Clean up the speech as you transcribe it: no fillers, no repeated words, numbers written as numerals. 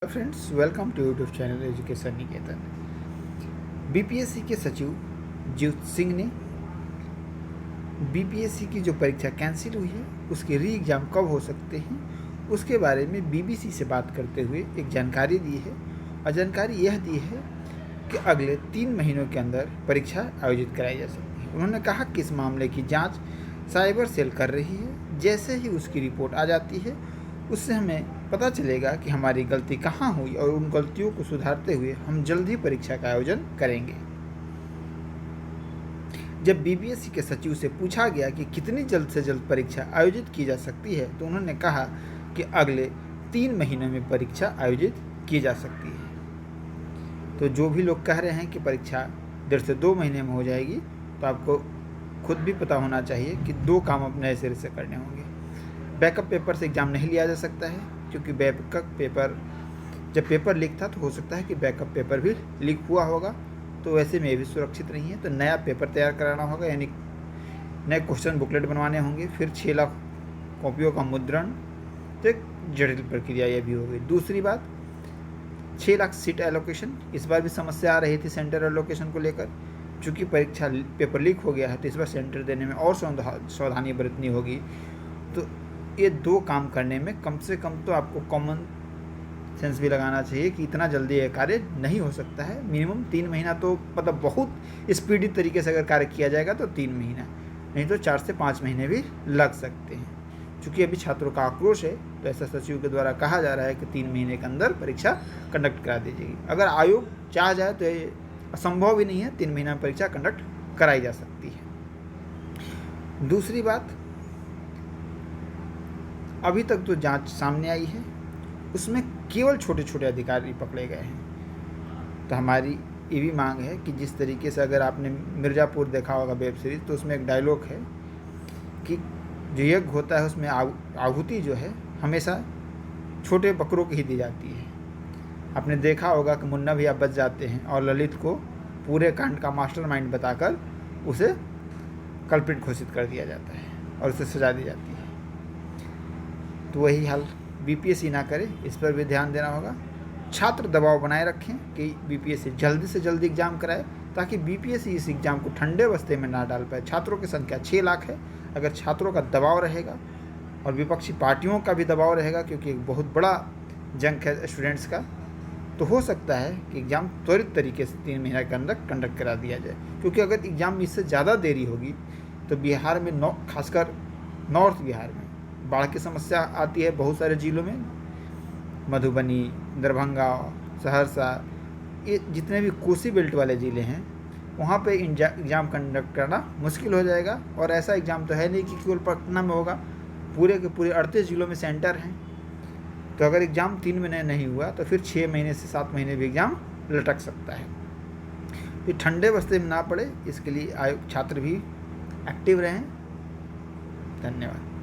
Friends, welcome to YouTube channel education Niketan. BPSC के सचिव जीत सिंह ने बीपीएससी की जो परीक्षा कैंसिल हुई है उसके री एग्ज़ाम कब हो सकते हैं उसके बारे में बीबीसी से बात करते हुए एक जानकारी दी है। और जानकारी यह दी है कि अगले 3 महीनों के अंदर परीक्षा आयोजित कराई जा सकती है। उन्होंने कहा कि इस मामले की जांच साइबर सेल कर रही है। जैसे ही उसकी रिपोर्ट आ जाती है उससे हमें पता चलेगा कि हमारी गलती कहाँ हुई और उन गलतियों को सुधारते हुए हम जल्द ही परीक्षा का आयोजन करेंगे। जब बीपीएससी के सचिव से पूछा गया कि कितनी जल्द से जल्द परीक्षा आयोजित की जा सकती है तो उन्होंने कहा कि अगले 3 महीनों में परीक्षा आयोजित की जा सकती है। तो जो भी लोग कह रहे हैं कि परीक्षा 1.5 से 2 महीने में हो जाएगी, तो आपको खुद भी पता होना चाहिए कि 2 काम अपने नए सिरे से करने होंगे। बैकअप पेपर से एग्ज़ाम नहीं लिया जा सकता है, क्योंकि बैकअप पेपर जब पेपर लीक था तो हो सकता है कि बैकअप पेपर भी लीक हुआ होगा, तो वैसे में ये भी सुरक्षित नहीं है। तो नया पेपर तैयार कराना होगा, यानी नए क्वेश्चन बुकलेट बनवाने होंगे। फिर 6 लाख कॉपियों का मुद्रण, तो एक जटिल प्रक्रिया यह भी होगी। दूसरी बात, 6 लाख सीट एलोकेशन, इस बार भी समस्या आ रही थी सेंटर एलोकेशन को लेकर। चूँकि परीक्षा पेपर लीक हो गया है तो इस बार सेंटर देने में और सावधानी बरतनी होगी। तो ये 2 काम करने में कम से कम तो आपको कॉमन सेंस भी लगाना चाहिए कि इतना जल्दी ये कार्य नहीं हो सकता है। मिनिमम 3 महीना तो मतलब बहुत स्पीडी तरीके से अगर कार्य किया जाएगा तो 3 महीना, नहीं तो 4 से 5 महीने भी लग सकते हैं। चूँकि अभी छात्रों का आक्रोश है तो ऐसा सचिव के द्वारा कहा जा रहा है कि 3 महीने के अंदर परीक्षा कंडक्ट करा दी जाएगी। अगर आयोग चाह जाए तो ये असंभव भी नहीं है, 3 महीना में परीक्षा कंडक्ट कराई जा सकती है। दूसरी बात, अभी तक तो जांच सामने आई है उसमें केवल छोटे छोटे अधिकारी पकड़े गए हैं। तो हमारी ये भी मांग है कि जिस तरीके से, अगर आपने मिर्ज़ापुर देखा होगा वेब सीरीज़, तो उसमें एक डायलॉग है कि जो यज्ञ होता है उसमें आहुति जो है हमेशा छोटे बकरों की ही दी जाती है। आपने देखा होगा कि मुन्ना भैया बच जाते हैं और ललित को पूरे कांड का मास्टरमाइंड बताकर उसे कल्प्रिट घोषित कर दिया जाता है और उसे सजा दी जाती है। तो वही हाल बीपीएससी ना करे, इस पर भी ध्यान देना होगा। छात्र दबाव बनाए रखें कि बीपीएससी जल्दी से जल्दी एग्ज़ाम कराए, ताकि बीपीएससी इस एग्ज़ाम को ठंडे बस्ते में ना डाल पाए। छात्रों की संख्या 6 लाख है। अगर छात्रों का दबाव रहेगा और विपक्षी पार्टियों का भी दबाव रहेगा, क्योंकि एक बहुत बड़ा जंग है स्टूडेंट्स का, तो हो सकता है कि एग्ज़ाम त्वरित तरीके से 3 महीने के अंदर कंडक्ट करा दिया जाए। क्योंकि अगर एग्ज़ाम में इससे ज़्यादा देरी होगी तो बिहार में खासकर नॉर्थ बिहार में बाढ़ की समस्या आती है। बहुत सारे जिलों में, मधुबनी, दरभंगा, सहरसा, ये जितने भी कोसी बेल्ट वाले ज़िले हैं, वहाँ पे एग्ज़ाम कंडक्ट करना मुश्किल हो जाएगा। और ऐसा एग्ज़ाम तो है नहीं कि केवल पटना में होगा, पूरे के पूरे 38 जिलों में सेंटर हैं। तो अगर एग्ज़ाम 3 महीने नहीं हुआ तो फिर 6 महीने से 7 महीने भी एग्ज़ाम लटक सकता है। तो ठंडे बस्ते में ना पड़े, इसके लिए आयोग छात्र भी एक्टिव रहें। धन्यवाद।